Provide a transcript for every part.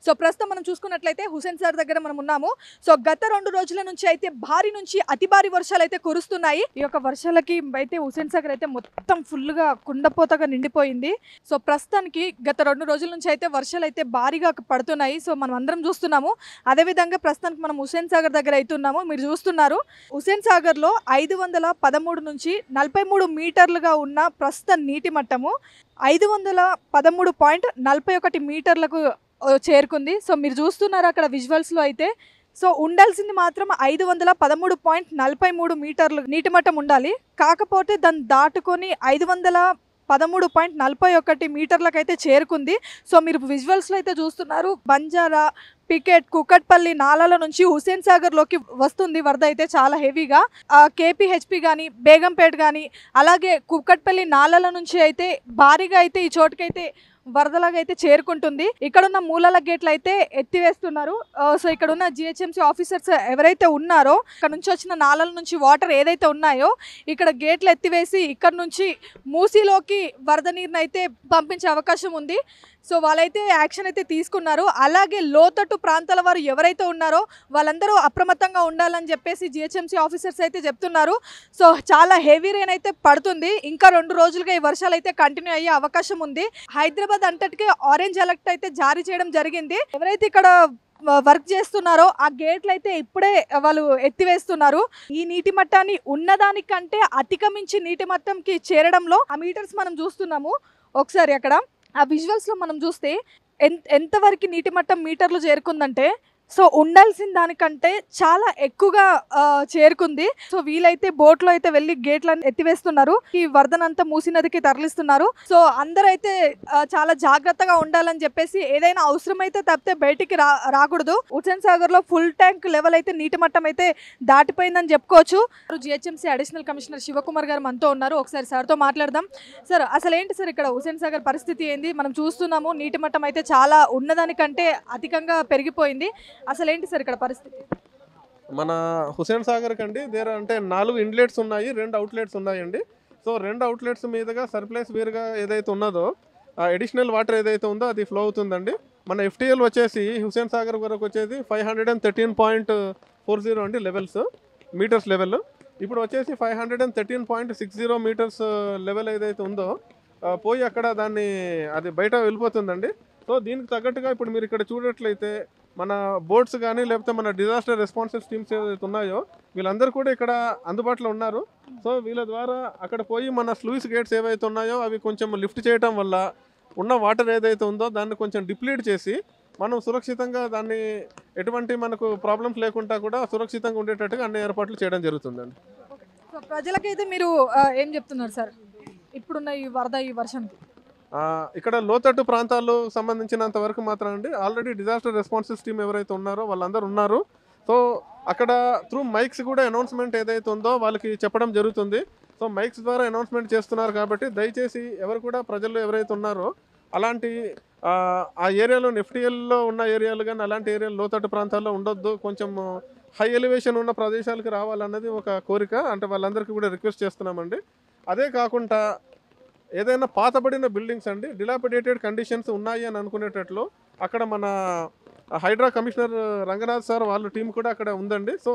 So ప్రస్తుతం మనం చూసుకున్నట్లయితే హుస్సేన్ సాగర్ దగ్గర మనం ఉన్నాము. సో గత 2 రోజుల నుంచి అయితే భారీ నుంచి అతి భారీ వర్షాలు అయితే కురుస్తున్నాయి. ఈ యొక్క వర్షాలకి అయితే హుస్సేన్ సాగర్ అయితే మొత్తం ఫుల్గా కుండపోతగా నిండిపోయింది. సో ప్రస్తుతానికి గత 2 రోజుల నుంచి అయితే వర్షాలు అయితే భారీగా పడుతున్నాయి. సో మనం అందరం చూస్తున్నాము. అదేవిధంగా ప్రస్తుతానికి మనం హుస్సేన్ సాగర్ దగ్గర అయితే ఉన్నాము. మీరు చూస్తున్నారు హుస్సేన్ సాగర్లో 513 నుంచి 43 మీటర్లుగా ఉన్న ప్రస్తుత నీటి మట్టము 513.41 మీటర్లకు చేరుకుంది. సో మీరు చూస్తున్నారు అక్కడ విజువల్స్లో అయితే. సో ఉండాల్సింది మాత్రం 513.43 మీటర్లు నీటి మట్టం ఉండాలి. కాకపోతే దాన్ని దాటుకొని 513.41 మీటర్లకైతే చేరుకుంది. సో మీరు విజువల్స్లో అయితే చూస్తున్నారు బంజారా, పికెట్, కుకట్పల్లి నాలాల నుంచి హుస్సేన్ సాగర్లోకి వస్తుంది వరద అయితే చాలా హెవీగా. కేపీహెచ్పి కానీ, బేగంపేట్ కానీ, అలాగే కుకట్పల్లి నాలాల నుంచి అయితే భారీగా అయితే ఈ చోటుకైతే వరదలాగా అయితే చేరుకుంటుంది. ఇక్కడున్న మూలాల గేట్లు అయితే ఎత్తివేస్తున్నారు. సో ఇక్కడ ఉన్న జిహెచ్ఎంసీ ఆఫీసర్స్ ఎవరైతే ఉన్నారో ఇక్కడ నుంచి వచ్చిన నాలల నుంచి వాటర్ ఏదైతే ఉన్నాయో ఇక్కడ గేట్లు ఎత్తివేసి ఇక్కడ నుంచి మూసీలోకి వరద నీరుని అయితే పంపించే అవకాశం ఉంది. సో వాళ్ళైతే యాక్షన్ అయితే తీసుకున్నారు. అలాగే లోతట్టు ప్రాంతాల వారు ఎవరైతే ఉన్నారో వాళ్ళందరూ అప్రమత్తంగా ఉండాలని చెప్పేసి జిహెచ్ఎంసీ ఆఫీసర్స్ అయితే చెప్తున్నారు. సో చాలా హెవీ రెయిన్ అయితే పడుతుంది. ఇంకా 2 రోజులుగా ఈ వర్షాలు అయితే కంటిన్యూ అయ్యే అవకాశం ఉంది. హైదరాబాద్ అంతటికే ఆరెంజ్ అలర్ట్ అయితే జారీ చేయడం జరిగింది. ఎవరైతే ఇక్కడ వర్క్ చేస్తున్నారో ఆ గేట్లు అయితే ఇప్పుడే వాళ్ళు ఎత్తివేస్తున్నారు. ఈ నీటి మట్టాన్ని ఉన్నదానికంటే అధిగమించి నీటి మట్టంకి చేరడంలో ఆ మీటర్స్ మనం చూస్తున్నాము. ఒకసారి అక్కడ ఆ విజువల్స్లో మనం చూస్తే ఎంతవరకు నీటి మట్టం మీటర్లు చేరుకుందంటే సో ఉండాల్సిన దానికంటే చాలా ఎక్కువగా చేరుకుంది. సో వీలైతే బోట్లో అయితే వెళ్ళి గేట్లను ఎత్తివేస్తున్నారు. ఈ వరదనంతా మూసీ నదికి తరలిస్తున్నారు. సో అందరైతే చాలా జాగ్రత్తగా ఉండాలని చెప్పేసి ఏదైనా అవసరమైతే తప్పితే బయటికి రాకూడదు. హుస్సేన్ సాగర్ లో ఫుల్ ట్యాంక్ లెవెల్ అయితే నీటి మట్టం అయితే దాటిపోయిందని చెప్పుకోవచ్చు. జిహెచ్ఎంసీ అడిషనల్ కమిషనర్ శివకుమార్ గారు మనతో ఉన్నారు. ఒకసారి సార్తో మాట్లాడదాం. సార్ అసలు ఏంటి సార్ ఇక్కడ హుస్సేన్ సాగర్ పరిస్థితి ఏంది? మనం చూస్తున్నాము నీటి మట్టం అయితే చాలా ఉన్నదానికంటే అధికంగా పెరిగిపోయింది. అసలు ఏంటి సార్ ఇక్కడ పరిస్థితి? మన హుస్సేన్ సాగర్ కండి అంటే 4 ఇన్లెట్స్ ఉన్నాయి, 2 అవుట్లెట్స్ ఉన్నాయండి. సో 2 అవుట్లెట్స్ మీదుగా సర్ప్లైస్ వేరుగా ఏదైతే ఉన్నదో అడిషనల్ వాటర్ ఏదైతే ఉందో అది ఫ్లో అవుతుందండి. మన ఎఫ్టీఎల్ వచ్చేసి హుస్సేన్ సాగర్ వరకు వచ్చేసి 513.40 అండి మీటర్స్ లెవెల్. ఇప్పుడు వచ్చేసి 513.60 మీటర్స్ లెవెల్ ఏదైతే ఉందో పోయి అక్కడ దాన్ని అది బయట వెళ్ళిపోతుందండి. సో దీనికి తగ్గట్టుగా ఇప్పుడు మీరు ఇక్కడ చూడట్లయితే మన బోట్స్ కానీ లేకపోతే మన డిజాస్టర్ రెస్పాన్సివ్ టీమ్స్ ఏదైతే ఉన్నాయో వీళ్ళందరూ కూడా ఇక్కడ అందుబాటులో ఉన్నారు. సో వీళ్ళ ద్వారా అక్కడ పోయి మన స్లూయిస్ గేట్స్ ఏవైతే ఉన్నాయో అవి కొంచెం లిఫ్ట్ చేయడం వల్ల ఉన్న వాటర్ ఏదైతే ఉందో దాన్ని కొంచెం డిప్లీట్ చేసి మనం సురక్షితంగా దాన్ని ఎటువంటి మనకు ప్రాబ్లమ్స్ లేకుండా కూడా సురక్షితంగా ఉండేటట్టుగా అన్ని ఏర్పాట్లు చేయడం జరుగుతుందండి. సో ప్రజలకైతే మీరు ఏం చెప్తున్నారు సార్ ఇప్పుడున్న ఈ వరద ఈ వర్షానికి? ఇక్కడ లోతట్టు ప్రాంతాల్లో సంబంధించినంత వరకు మాత్రం అండి ఆల్రెడీ డిజాస్టర్ రెస్పాన్సివ్ టీమ్ ఎవరైతే ఉన్నారో వాళ్ళందరూ ఉన్నారు. సో అక్కడ త్రూ మైక్స్ కూడా అనౌన్స్మెంట్ ఏదైతే ఉందో వాళ్ళకి చెప్పడం జరుగుతుంది. సో మైక్స్ ద్వారా అనౌన్స్మెంట్ చేస్తున్నారు కాబట్టి దయచేసి ఎవరు కూడా ప్రజలు ఎవరైతే ఉన్నారో అలాంటి ఆ ఏరియాలో ఎఫ్టీఎల్లో ఉన్న ఏరియాలు కానీ అలాంటి ఏరియాలు లోతట్టు ప్రాంతాల్లో ఉండొద్దు, కొంచెం హై ఎలివేషన్ ఉన్న ప్రదేశాలకు రావాలన్నది ఒక కోరిక. అంటే వాళ్ళందరికీ కూడా రిక్వెస్ట్ చేస్తున్నామండి. అదే కాకుండా ఏదైనా పాతబడిన బిల్డింగ్స్ అండి డిలాపిడేటెడ్ కండిషన్స్ ఉన్నాయి అని అనుకునేటట్లు అక్కడ మన హైడ్రా కమిషనర్ రంగనాథ్ సార్ వాళ్ళ టీం కూడా అక్కడ ఉందండి. సో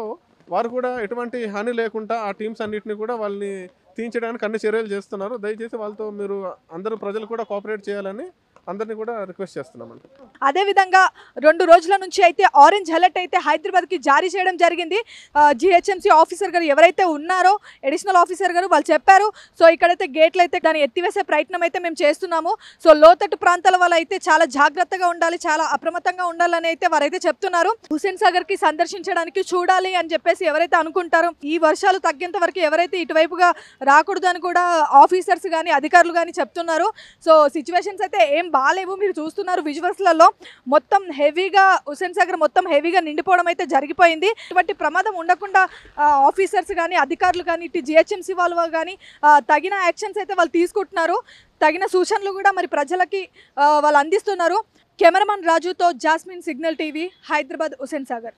వారు కూడా ఎటువంటి హాని లేకుండా ఆ టీమ్స్ అన్నింటినీ కూడా వాళ్ళని తీయించడానికి అన్ని చర్యలు చేస్తున్నారు. దయచేసి వాళ్ళతో మీరు అందరూ ప్రజలు కూడా కోఆపరేట్ చేయాలని అందరినీ కూడా రిక్వెస్ట్ చేస్తున్నామండి. అదేవిధంగా 2 రోజుల నుంచి అయితే ఆరెంజ్ అలర్ట్ అయితే హైదరాబాద్కి జారీ చేయడం జరిగింది. జిహెచ్ఎంసీ ఆఫీసర్ గారు ఎవరైతే ఉన్నారో అడిషనల్ ఆఫీసర్ గారు వాళ్ళు చెప్పారు. సో ఇక్కడైతే గేట్లు అయితే దాన్ని ఎత్తివేసే ప్రయత్నం అయితే మేము చేస్తున్నాము. సో లోతట్టు ప్రాంతాల వల్ల అయితే చాలా జాగ్రత్తగా ఉండాలి, చాలా అప్రమత్తంగా ఉండాలని అయితే వారైతే చెప్తున్నారు. హుస్సేన్ సాగర్కి సందర్శించడానికి చూడాలి అని చెప్పేసి ఎవరైతే అనుకుంటారో ఈ వర్షాలు తగ్గేంత వరకు ఎవరైతే ఇటువైపుగా రాకూడదు అని కూడా ఆఫీసర్స్ కానీ అధికారులు కానీ చెప్తున్నారు. సో సిచ్యువేషన్స్ అయితే ఏం బాలేవు. మీరు చూస్తున్నారు విజువల్స్లలో మొత్తం హెవీగా హుస్సేన్ సాగర్ మొత్తం హెవీగా నిండిపోవడం అయితే జరిగిపోయింది. ఇటువంటి ప్రమాదం ఉండకుండా ఆఫీసర్స్ కానీ అధికారులు కానీ ఇటు జిహెచ్ఎంసీ వాళ్ళు కానీ తగిన యాక్షన్స్ అయితే వాళ్ళు తీసుకుంటున్నారు. తగిన సూచనలు కూడా మరి ప్రజలకి వాళ్ళు అందిస్తున్నారు. కెమెరామన్ రాజుతో jasmine, signal TV, Hyderabad, Hussain Sagar.